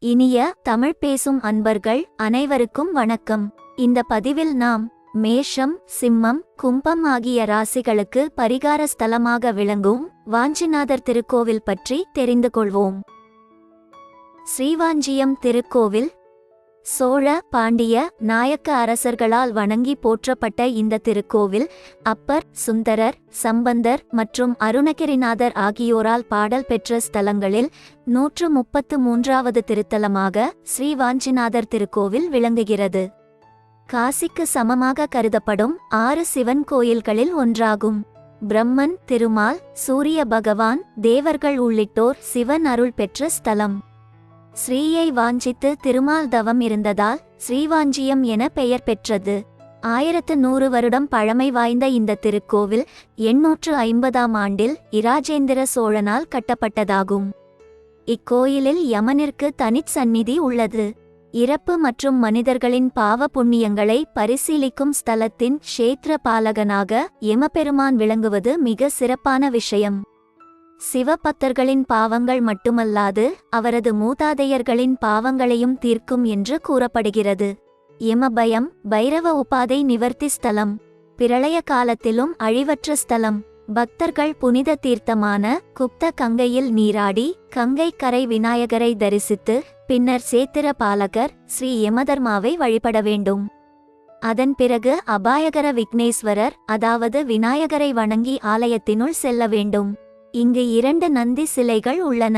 இனிய தமிழ் பேசும் அன்பர்கள் அனைவருக்கும் வணக்கம். இந்த பதிவில் நாம் மேஷம், சிம்மம், கும்பம் ஆகிய ராசிகளுக்கு பரிகார ஸ்தலமாக விளங்கும் வாஞ்சிநாதர் திருக்கோவில் பற்றி தெரிந்து கொள்வோம். ஸ்ரீவாஞ்சியம் திருக்கோவில் சோழ, பாண்டிய, நாயக்க அரசர்களால் வணங்கி போற்றப்பட்ட இந்த திருக்கோவில் அப்பர், சுந்தரர், சம்பந்தர் மற்றும் அருணகிரிநாதர் ஆகியோரால் பாடல் பெற்ற ஸ்தலங்களில் 133வது திருத்தலமாக ஸ்ரீவாஞ்சிநாதர் திருக்கோவில் விளங்குகிறது. காசிக்கு சமமாக கருதப்படும் 6 சிவன் கோயில்களில் ஒன்றாகும். பிரம்மன், திருமால், சூரிய பகவான், தேவர்கள் உள்ளிட்டோர் சிவன் அருள் பெற்ற ஸ்தலம். ஸ்ரீயை வாஞ்சித்து திருமால் தவம் இருந்ததால் ஸ்ரீவாஞ்சியம் என பெயர் பெற்றது. 1100 வருடம் பழமை வாய்ந்த இந்த திருக்கோவில் 850ஆம் ஆண்டில் இராஜேந்திர சோழனால் கட்டப்பட்டதாகும். இக்கோயிலில் யமனிற்கு தனிச் சந்நிதி உள்ளது. இறப்பு மற்றும் மனிதர்களின் பாவ புண்ணியங்களை பரிசீலிக்கும் ஸ்தலத்தின் க்ஷேத்திர பாலகனாக யமபெருமான் விளங்குவது மிக சிறப்பான விஷயம். சிவபக்தர்களின் பாவங்கள் மட்டுமல்லாது அவரது மூதாதையர்களின் பாவங்களையும் தீர்க்கும் என்று கூறப்படுகிறது. யமபயம், பைரவ உபாதை நிவர்த்தி ஸ்தலம். பிரளய காலத்திலும் அழிவற்ற ஸ்தலம். பக்தர்கள் புனித தீர்த்தமான குப்த கங்கையில் நீராடி கங்கை கரை விநாயகரை தரிசித்து பின்னர் சேத்திர பாலகர் ஸ்ரீ யமதர்மாவை வழிபட வேண்டும். அதன் பிறகு அபாயகர விக்னேஸ்வரர் அதாவது விநாயகரை வணங்கி ஆலயத்தினுள் செல்ல வேண்டும். இங்கு 2 நந்தி சிலைகள் உள்ளன.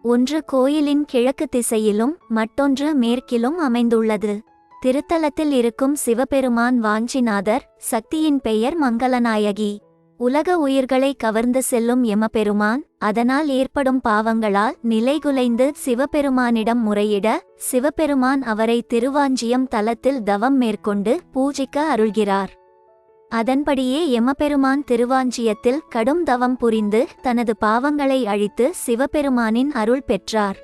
ஒன்று கோயிலின் கிழக்கு திசையிலும் மற்றொன்று மேற்கிலும் அமைந்துள்ளது. திருத்தலத்தில் இருக்கும் சிவபெருமான் வாஞ்சிநாதர், சக்தியின் பெயர் மங்களநாயகி. உலக உயிர்களை கவர்ந்து செல்லும் யமபெருமான் அதனால் ஏற்படும் பாவங்களால் நிலைகுலைந்து சிவபெருமானிடம் முறையிட சிவபெருமான் அவரை திருவாஞ்சியம் தலத்தில் தவம் மேற்கொண்டு பூஜிக்க அருள்கிறார். அதன்படியே யமபெருமான் திருவாஞ்சியத்தில் கடும் தவம் புரிந்து தனது பாவங்களை அழித்து சிவபெருமானின் அருள் பெற்றார்.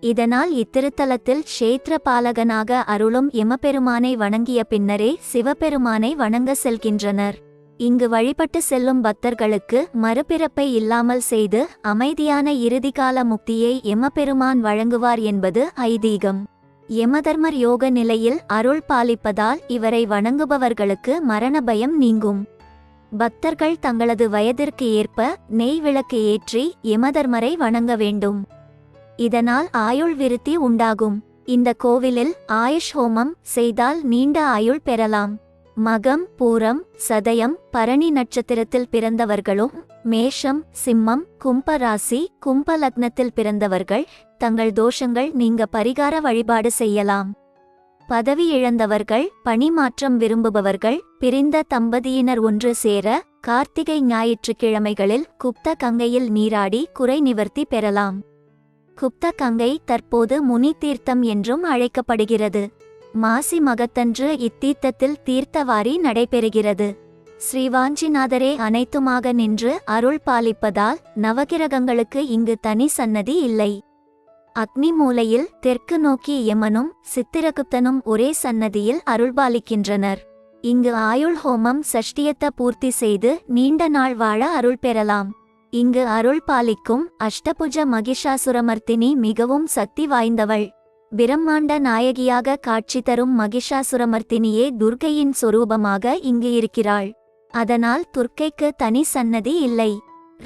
இதனால் இத்திருத்தலத்தில் க்ஷேத்திர பாலகனாக அருளும் யமபெருமானை வணங்கிய பின்னரே சிவபெருமானை வணங்க செல்கின்றனர். இங்கு வழிபட்டு செல்லும் பக்தர்களுக்கு மறுபிறப்பை இல்லாமல் செய்து அமைதியான இறுதிகால முக்தியை யமபெருமான் வழங்குவார் என்பது ஐதீகம். யமதர்மர் யோக நிலையில் அருள் பாலிப்பதால் இவரை வணங்குபவர்களுக்கு மரண பயம் நீங்கும். பக்தர்கள் தங்களது வயதிற்கு ஏற்ப நெய் விளக்கு ஏற்றி யமதர்மரை வணங்க வேண்டும். இதனால் ஆயுள் விருத்தி உண்டாகும். இந்த கோவிலில் ஆயுஷ் ஹோமம் செய்தால் நீண்ட ஆயுள் பெறலாம். மகம், பூரம், சதயம், பரணி நட்சத்திரத்தில் பிறந்தவர்களும் மேஷம், சிம்மம், கும்ப ராசி, கும்ப லக்னத்தில் பிறந்தவர்கள் தங்கள் தோஷங்கள் நீங்க பரிகார வழிபாடு செய்யலாம். பதவி இழந்தவர்கள், பணி மாற்றம் விரும்புபவர்கள், பிரிந்த தம்பதியினர் ஒன்று சேர கார்த்திகை ஞாயிற்றுக்கிழமைகளில் குப்த கங்கையில் நீராடி குறை நிவர்த்தி பெறலாம். குப்த கங்கை தற்போது முனி தீர்த்தம் என்றும் அழைக்கப்படுகிறது. மாசி மகத்தன்று இத்தீர்த்தத்தில் தீர்த்தவாரி நடைபெறுகிறது. ஸ்ரீவாஞ்சிநாதரே அனைத்துமாக நின்று அருள் பாலிப்பதால் நவகிரகங்களுக்கு இங்கு தனி சன்னதி இல்லை. அக்னி மூலையில் தெற்கு நோக்கி யமனும் சித்திரகுப்தனும் ஒரே சன்னதியில் அருள்பாலிக்கின்றனர். இங்கு ஆயுள் ஹோமம் சஷ்டியத்த பூர்த்தி செய்து நீண்ட நாள் வாழ அருள் பெறலாம். இங்கு அருள் பாலிக்கும் அஷ்டபுஜ மகிஷாசுரமர்த்தினி மிகவும் சக்தி வாய்ந்தவள். பிரம்மாண்ட நாயகியாக காட்சி தரும் மகிஷாசுரமர்த்தினியே துர்க்கையின் சொரூபமாக இங்கு இருக்கிறாள். அதனால் துர்க்கைக்கு தனி சன்னதி இல்லை.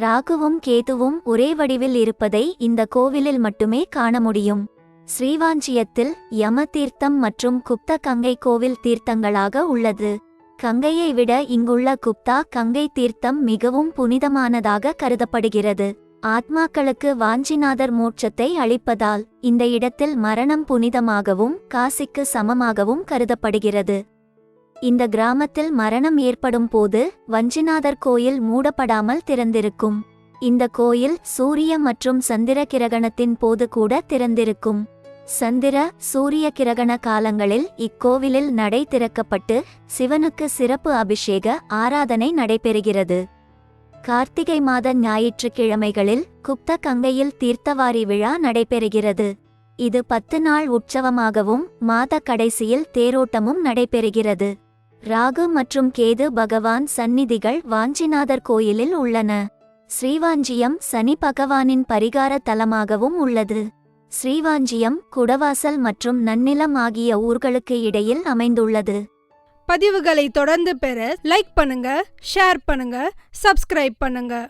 ராகுவும் கேதுவும் ஒரே வடிவில் இருப்பதை இந்த கோவிலில் மட்டுமே காண முடியும். ஸ்ரீவாஞ்சியத்தில் யம தீர்த்தம் மற்றும் குப்த கங்கை கோவில் தீர்த்தங்களாக உள்ளது. கங்கையை விட இங்குள்ள குப்தா கங்கை தீர்த்தம் மிகவும் புனிதமானதாக கருதப்படுகிறது. ஆத்மாக்களுக்கு வாஞ்சிநாதர் மோட்சத்தை அளிப்பதால் இந்த இடத்தில் மரணம் புனிதமாகவும் காசிக்கு சமமாகவும் கருதப்படுகிறது. இந்த கிராமத்தில் மரணம் ஏற்படும் போது வஞ்சிநாதர் கோயில் மூடப்படாமல் திறந்திருக்கும். இந்த கோயில் சூரிய மற்றும் சந்திர கிரகணத்தின் போது கூட திறந்திருக்கும். சந்திர, சூரிய கிரகண காலங்களில் இக்கோவிலில் நடை திறக்கப்பட்டு சிவனுக்கு சிறப்பு அபிஷேக ஆராதனை நடைபெறுகிறது. கார்த்திகை மாத ஞாயிற்றுக்கிழமைகளில் குப்த கங்கையில் தீர்த்தவாரி விழா நடைபெறுகிறது. இது 10 நாள் உற்சவமாகவும் மாத கடைசியில் தேரோட்டமும் நடைபெறுகிறது. ராகு மற்றும் கேது பகவான் சந்நிதிகள் வாஞ்சிநாதர் கோயிலில் உள்ளன. ஸ்ரீவாஞ்சியம் சனி பகவானின் பரிகார தலமாகவும் உள்ளது. ஸ்ரீவாஞ்சியம், குடவாசல் மற்றும் நன்னிலம் ஆகிய ஊர்களுக்கு இடையில் அமைந்துள்ளது. பதிவுகளை தொடர்ந்து பெற லைக் பண்ணுங்க, ஷேர் பண்ணுங்க, சப்ஸ்கிரைப் பண்ணுங்க.